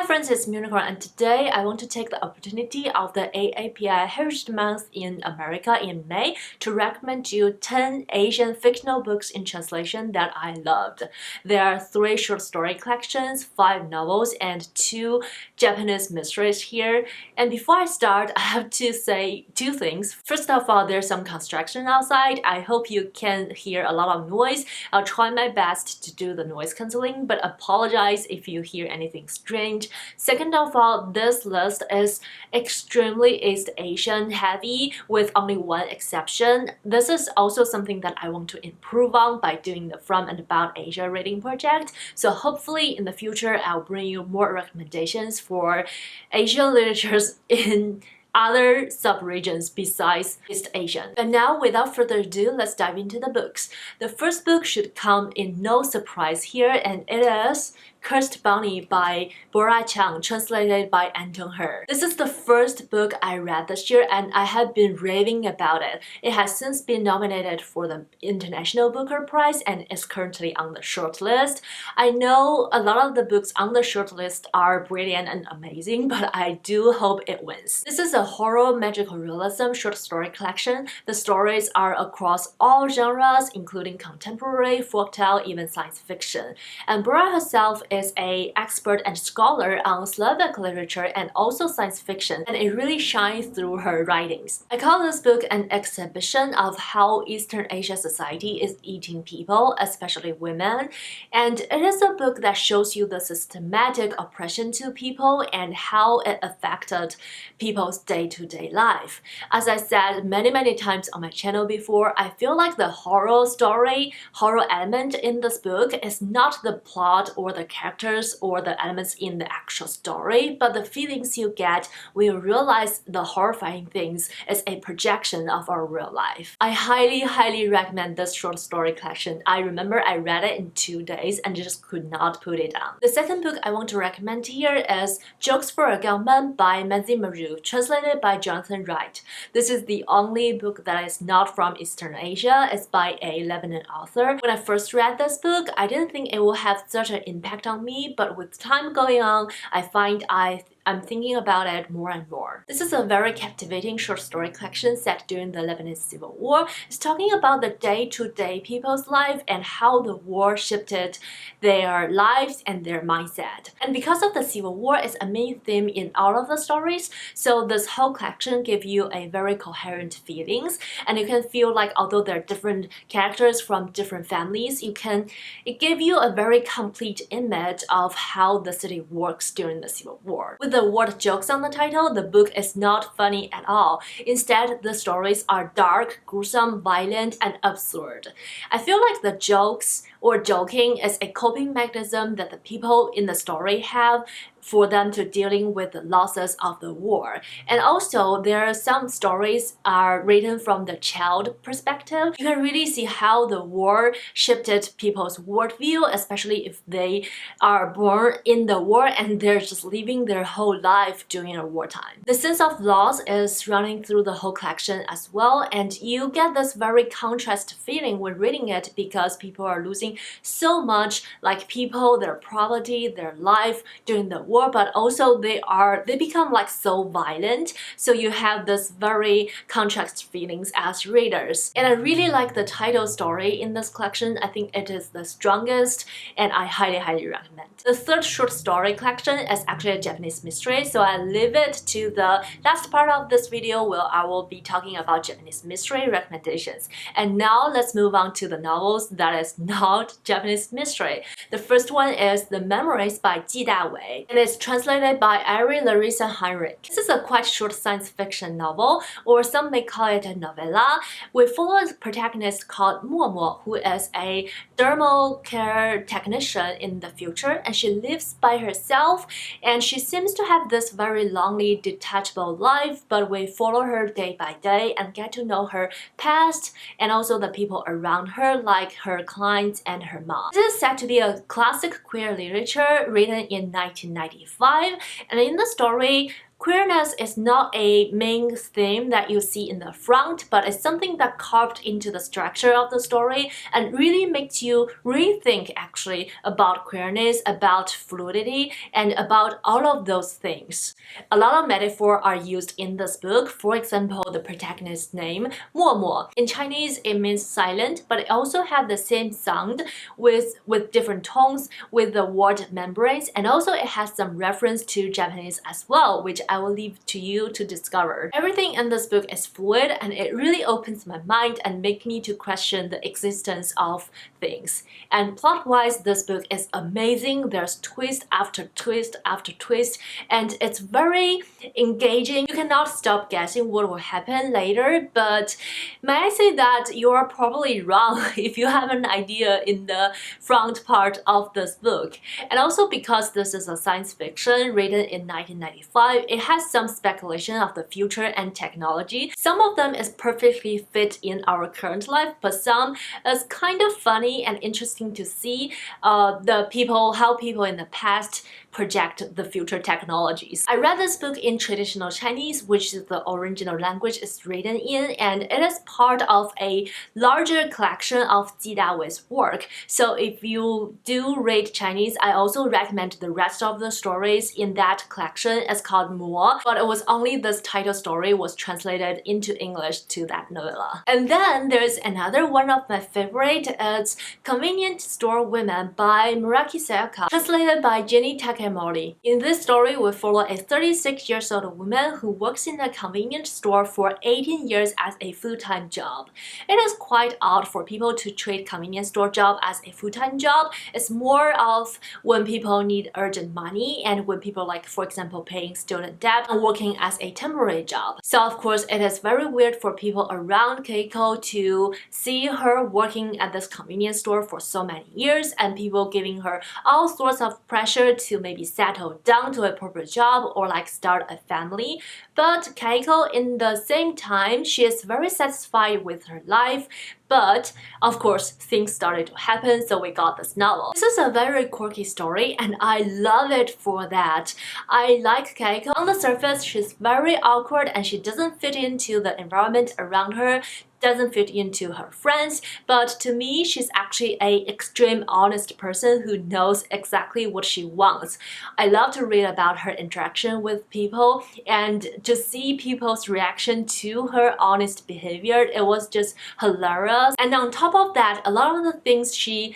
friends, it's Unicorn, and today I want to take the opportunity of the AAPI Heritage Month in America in May to recommend you 10 Asian fictional books in translation that I loved. There are 3 short story collections, 5 novels, and 2 Japanese mysteries here. And before I start, I have to say 2 things. First of all, there's some construction outside. I hope you can hear a lot of noise. I'll try my best to do the noise cancelling, but apologize if you hear anything strange. Second of all, this list is extremely East Asian heavy with only one exception. This is also something that I want to improve on by doing the From and About Asia reading project. So hopefully in the future, I'll bring you more recommendations for Asian literatures in other sub-regions besides East Asian. And now, without further ado, let's dive into the books. The first book should come in no surprise here, and it is Cursed Bunny by Bora Chung, translated by Anton Hur. This is the first book I read this year and I have been raving about it. It has since been nominated for the International Booker Prize and is currently on the shortlist. I know a lot of the books on the shortlist are brilliant and amazing, but I do hope it wins. This is a horror magical realism short story collection. The stories are across all genres, including contemporary, folktale, even science fiction. And Bora herself is an expert and scholar on Slavic literature and also science fiction, and it really shines through her writings. I call this book an exhibition of how Eastern Asia society is eating people, especially women, and it is a book that shows you the systematic oppression to people and how it affected people's day-to-day life. As I said many times on my channel before, I feel like the horror element in this book is not the plot or the characters or the elements in the actual story, but the feelings you get when you realize the horrifying things is a projection of our real life. I highly recommend this short story collection. I remember I read it in 2 days and just could not put it down. The second book I want to recommend here is Jokes for a Gunman by Mazen, translated by Jonathan Wright. This is the only book that is not from Eastern Asia. It's by a Lebanon author. When I first read this book, I didn't think it will have such an impact on me, but with time going on, I find I'm thinking about it more and more. This is a very captivating short story collection set during the Lebanese Civil War. It's talking about the day-to-day people's life and how the war shifted their lives and their mindset. And because of the Civil War is a main theme in all of the stories, so this whole collection gives you a very coherent feelings, and you can feel like although there are different characters from different families, it gives you a very complete image of how the city works during the Civil War. With the word jokes on the title, the book is not funny at all. Instead, the stories are dark, gruesome, violent, and absurd. I feel like the jokes or joking is a coping mechanism that the people in the story have for them to dealing with the losses of the war. And also, there are some stories are written from the child perspective. You can really see how the war shifted people's worldview, especially if they are born in the war and they're just living their whole life during a wartime. The sense of loss is running through the whole collection as well, and you get this very contrast feeling when reading it because people are losing so much, like people, their property, their life during the war, but also they become like so violent, so you have this very contrast feelings as readers. And I really like the title story in this collection. I think it is the strongest and I highly recommend. The third short story collection is actually a Japanese mystery, so I leave it to the last part of this video where I will be talking about Japanese mystery recommendations. And now let's move on to the novels that is not Japanese mystery. The first one is The Memories by Chi Ta-wei, and it's translated by Ari Larissa Heinrich. This is a quite short science fiction novel, or some may call it a novella. We follow a protagonist called Mo, who is a dermal care technician in the future, and she lives by herself, and she seems to have this very lonely, detachable life, but we follow her day by day and get to know her past and also the people around her, like her clients and her mom. This is said to be a classic queer literature written in 1995, and in the story, queerness is not a main theme that you see in the front, but it's something that carved into the structure of the story and really makes you rethink actually about queerness, about fluidity, and about all of those things. A lot of metaphors are used in this book. For example, the protagonist's name, Mo. In Chinese, it means silent, but it also has the same sound with different tones, with the word membranes, and also it has some reference to Japanese as well, which I will leave to you to discover. Everything in this book is fluid, and it really opens my mind and makes me to question the existence of things. And plot-wise, this book is amazing. There's twist after twist after twist, and it's very engaging. You cannot stop guessing what will happen later, but may I say that you are probably wrong if you have an idea in the front part of this book. And also because this is a science fiction written in 1995, it has some speculation of the future and technology. Some of them is perfectly fit in our current life, but some is kind of funny and interesting to see how people in the past project the future technologies. I read this book in traditional Chinese, which is the original language it's written in, and it is part of a larger collection of Chi Ta-wei's work. So if you do read Chinese, I also recommend the rest of the stories in that collection. It's called Mo, but it was only this title story was translated into English to that novella. And then there's another one of my favorite. It's Convenience Store Women by Sayaka, translated by Ginny. In this story, we follow a 36-year-old woman who works in a convenience store for 18 years as a full-time job. It is quite odd for people to treat convenience store job as a full-time job. It's more of when people need urgent money and when people, like for example, paying student debt and working as a temporary job. So of course, it is very weird for people around Keiko to see her working at this convenience store for so many years and people giving her all sorts of pressure to maybe settle down to a proper job or like start a family. But Keiko, in the same time, she is very satisfied with her life. But of course, things started to happen, so we got this novel. This is a very quirky story, and I love it for that. I like Keiko. On the surface, she's very awkward and she doesn't fit into the environment around her, doesn't fit into her friends, but to me, she's actually an extreme honest person who knows exactly what she wants. I love to read about her interaction with people and to see people's reaction to her honest behavior. It was just hilarious. And on top of that, a lot of the things she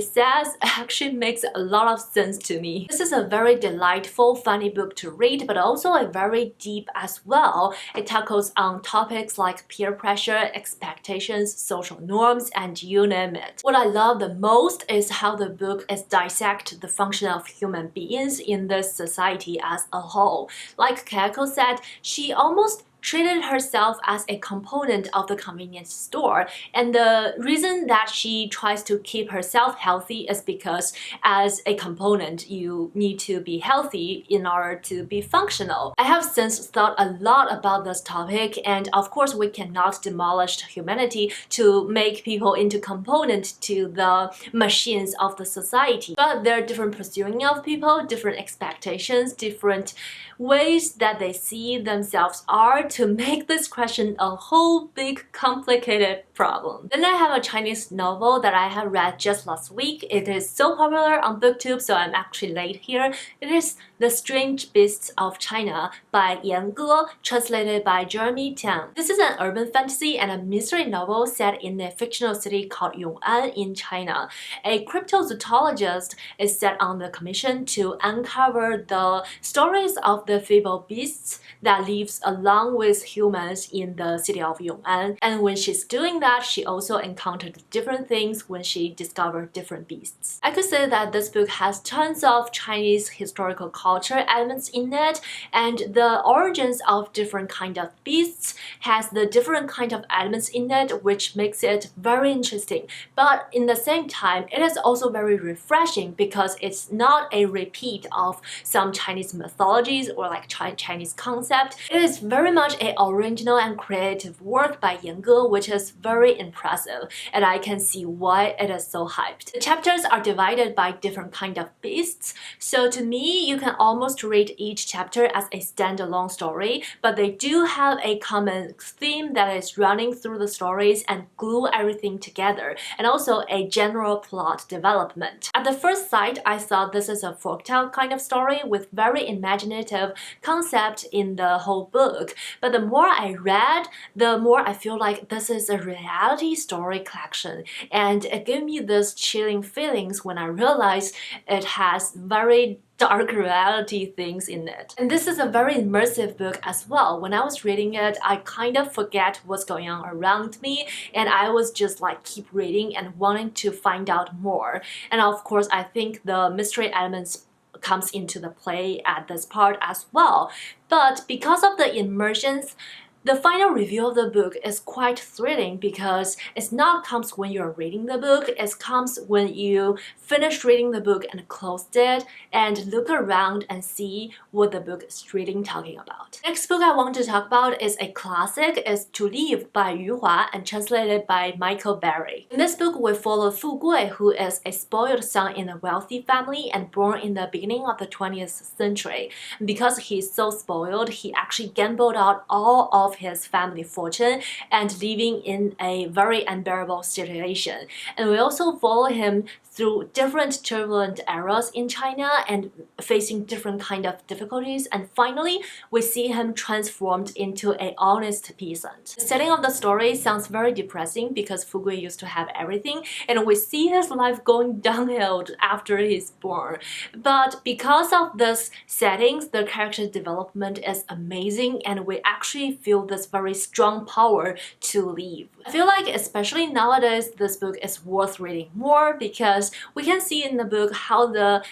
says actually makes a lot of sense to me. This is a very delightful, funny book to read, but also a very deep as well. It tackles on topics like peer pressure, expectations, social norms, and you name it. What I love the most is how the book is dissect the function of human beings in this society as a whole. Like Keiko said, she almost treated herself as a component of the convenience store, and the reason that she tries to keep herself healthy is because as a component you need to be healthy in order to be functional. I have since thought a lot about this topic, and of course we cannot demolish humanity to make people into component to the machines of the society, but there are different pursuing of people, different expectations, different ways that they see themselves are to make this question a whole big complicated problem. Then I have a Chinese novel that I have read just last week. It is so popular on BookTube, so I'm actually late here. It is The Strange Beasts of China by Yan Ge, translated by Jeremy Tiang. This is an urban fantasy and a mystery novel set in a fictional city called Yong'an in China. A cryptozoologist is set on the commission to uncover the stories of the fable beasts that lives along with humans in the city of Yong'an. And when she's doing that, she also encountered different things when she discovered different beasts. I could say that this book has tons of Chinese historical culture elements in it, and the origins of different kind of beasts has the different kind of elements in it, which makes it very interesting. But in the same time, it is also very refreshing because it's not a repeat of some Chinese mythologies or like Chinese concept. It is very much an original and creative work by Yan Ge, which is very impressive, and I can see why it is so hyped. The chapters are divided by different kind of beasts, so to me, you can almost read each chapter as a standalone story, but they do have a common theme that is running through the stories and glue everything together, and also a general plot development. At the first sight, I thought this is a folktale kind of story with very imaginative concept in the whole book, but the more I read, the more I feel like this is a reality story collection, and it gave me this chilling feelings when I realized it has very dark reality things in it. And this is a very immersive book as well. When I was reading it, I kind of forget what's going on around me, and I was just like keep reading and wanting to find out more. And of course, I think the mystery elements comes into the play at this part as well. But because of the immersions, the final review of the book is quite thrilling because it's not comes when you're reading the book, it comes when you finish reading the book and closed it and look around and see what the book is really talking about. Next book I want to talk about is a classic, is To Live by Yu Hua and translated by Michael Berry. In this book, we follow Fu Gui, who is a spoiled son in a wealthy family and born in the beginning of the 20th century. And because he's so spoiled, he actually gambled out all of his family fortune and living in a very unbearable situation. And we also follow him through different turbulent eras in China and facing different kind of difficulties, and finally we see him transformed into an honest peasant. The setting of the story sounds very depressing because Fu Gui used to have everything, and we see his life going downhill after he's born. But because of this settings, the character development is amazing, and we actually feel this very strong power to live. I feel like especially nowadays this book is worth reading more because we can see in the book how the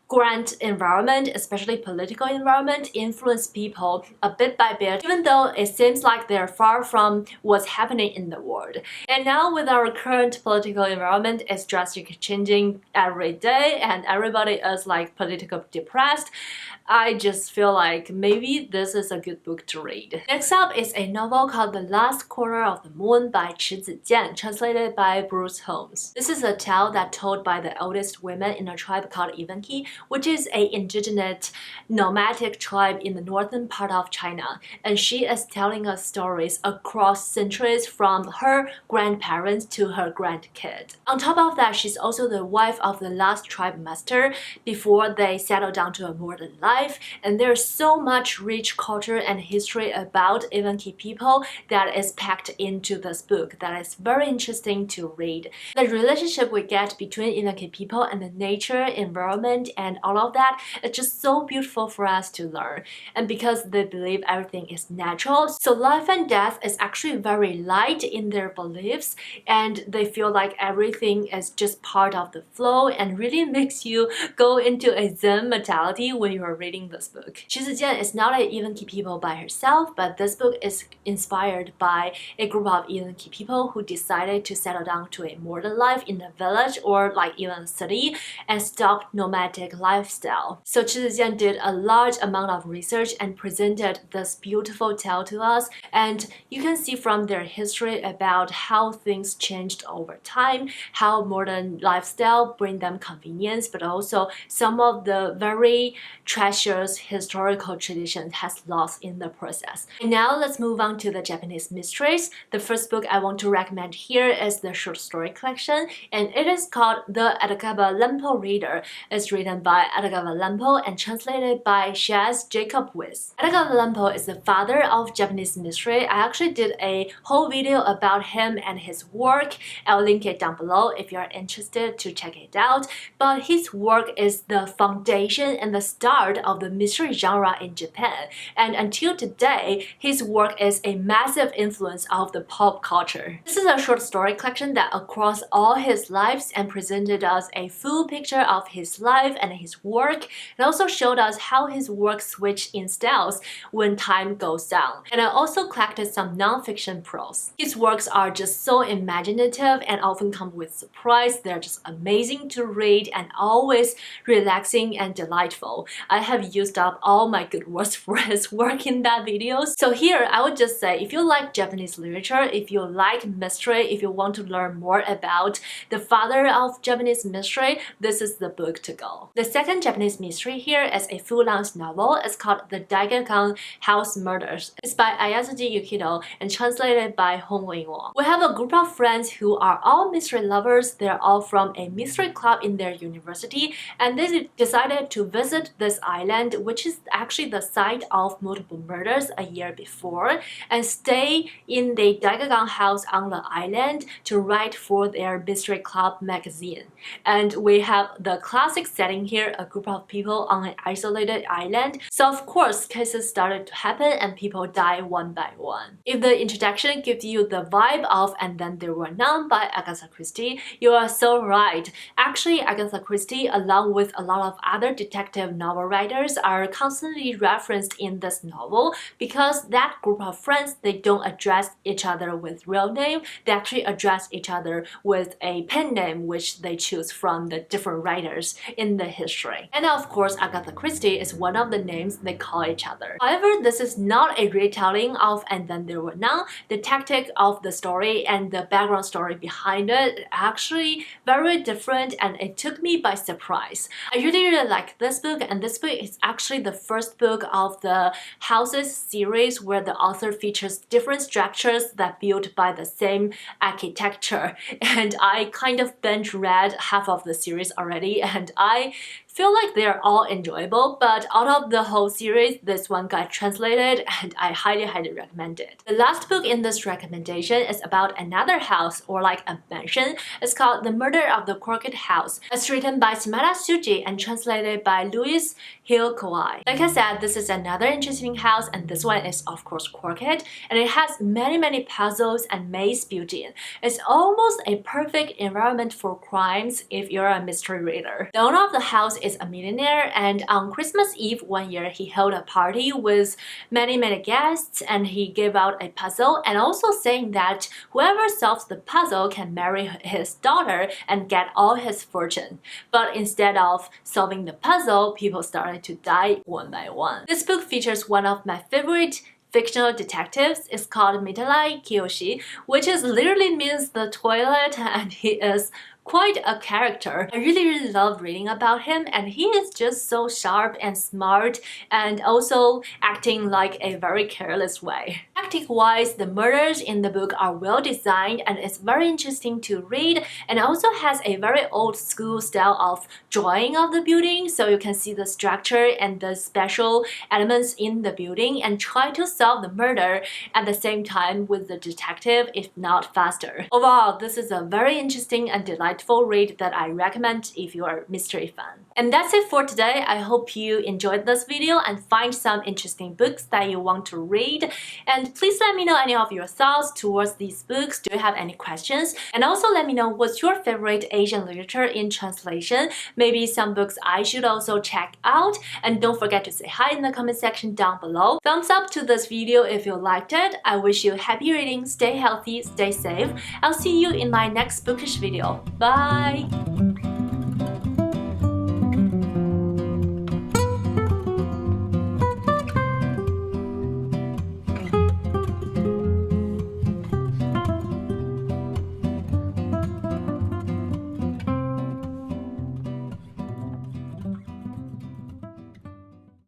grand environment, especially political environment, influence people a bit by bit, even though it seems like they're far from what's happening in the world. And now with our current political environment, it's drastically changing every day and everybody is like politically depressed. I just feel like maybe this is a good book to read. Next up is a novel called The Last Quarter of the Moon by Chi Zijian, translated by Bruce Holmes. This is a tale that told by the oldest women in a tribe called Evenki, which is an indigenous nomadic tribe in the northern part of China. And she is telling us stories across centuries from her grandparents to her grandkid. On top of that, she's also the wife of the last tribe master before they settled down to a modern life. And there's so much rich culture and history about Evenki people that is packed into this book that is very interesting to read. The relationship we get between Evenki people and the nature, environment, and all of that is just so beautiful for us to learn. And because they believe everything is natural, so life and death is actually very light in their beliefs, and they feel like everything is just part of the flow and really makes you go into a Zen mentality when you are reading this book. Chi Zijian is not an Evenki people by herself, but this book is inspired by a group of Evenki people who decided to settle down to a modern life in a village or like even a city and stop nomadic lifestyle. So Chi Zijian did a large amount of research and presented this beautiful tale to us, and you can see from their history about how things changed over time, how modern lifestyle bring them convenience, but also some of the very treasures historical tradition has lost in the process. And now let's move on to the Japanese mysteries. The first book I want to recommend here is the short story collection, and it is called The Edogawa Ranpo Reader. It's written by Edogawa Ranpo and translated by Jacobowits. Edogawa Ranpo is the father of Japanese mystery. I actually did a whole video about him and his work. I'll link it down below if you're interested to check it out. But his work is the foundation and the start of the mystery genre in Japan, and until today, his work is a massive influence of the pop culture. This is a short story collection that across all his lives and presented us a full picture of his life and his work, and also showed us how his work switched in styles when time goes down. And I also collected some non-fiction prose. His works are just so imaginative and often come with surprise. They're just amazing to read and always relaxing and delightful. I have have used up all my good words for his work in that video. So here I would just say, if you like Japanese literature, if you like mystery, if you want to learn more about the father of Japanese mystery, this is the book to go. The second Japanese mystery here is a full-length novel. It's called The DECAGON House Murders. It's by Ayazuji Yukido and translated by Hong Wing-won. We have a group of friends who are all mystery lovers. They're all from a mystery club in their university, and they decided to visit this island, which is actually the site of multiple murders a year before, and stay in the DECAGON house on the island to write for their mystery club magazine. And we have the classic setting here, a group of people on an isolated island. So of course, cases started to happen and people die one by one. If the introduction gives you the vibe of And Then There Were None by Agatha Christie, you are so right. Actually, Agatha Christie, along with a lot of other detective novel writers, are constantly referenced in this novel because that group of friends, they don't address each other with real name. They actually address each other with a pen name which they choose from the different writers in the history. And of course, Agatha Christie is one of the names they call each other. However, this is not a retelling of And Then There Were None. The tactic of the story and the background story behind it are actually very different, and it took me by surprise. I really like this book, and this book is actually the first book of the Houses series where the author features different structures that built by the same architecture. And I kind of binge read half of the series already, and I feel like they're all enjoyable, but out of the whole series, this one got translated and I highly recommend it. The last book in this recommendation is about another house, or like a mansion. It's called The Murder of the Crooked House. It's written by Shimada Shuji and translated by Louis Hill Kawai. Like I said, this is another interesting house, and this one is of course crooked, and it has many puzzles and maze built in. It's almost a perfect environment for crimes if you're a mystery reader. The owner of the house is a millionaire, and on Christmas Eve one year he held a party with many guests, and he gave out a puzzle, and also saying that whoever solves the puzzle can marry his daughter and get all his fortune. But instead of solving the puzzle, people started to die one by one. This book features one of my favorite fictional detectives. Is called Mitalai Kiyoshi, which is literally means the toilet, and he is quite a character. I really love reading about him, and he is just so sharp and smart, and also acting like a very careless way. Tactic-wise, the murders in the book are well designed, and it's very interesting to read, and also has a very old school style of drawing of the building, so you can see the structure and the special elements in the building and try to solve the murder at the same time with the detective, if not faster. Overall, this is a very interesting and delightful read that I recommend if you are a mystery fan. And that's it for today. I hope you enjoyed this video and find some interesting books that you want to read. And please let me know any of your thoughts towards these books. Do you have any questions? And also let me know what's your favorite Asian literature in translation. Maybe some books I should also check out. And don't forget to say hi in the comment section down below. Thumbs up to this video if you liked it. I wish you happy reading, stay healthy, stay safe. I'll see you in my next bookish video. Bye!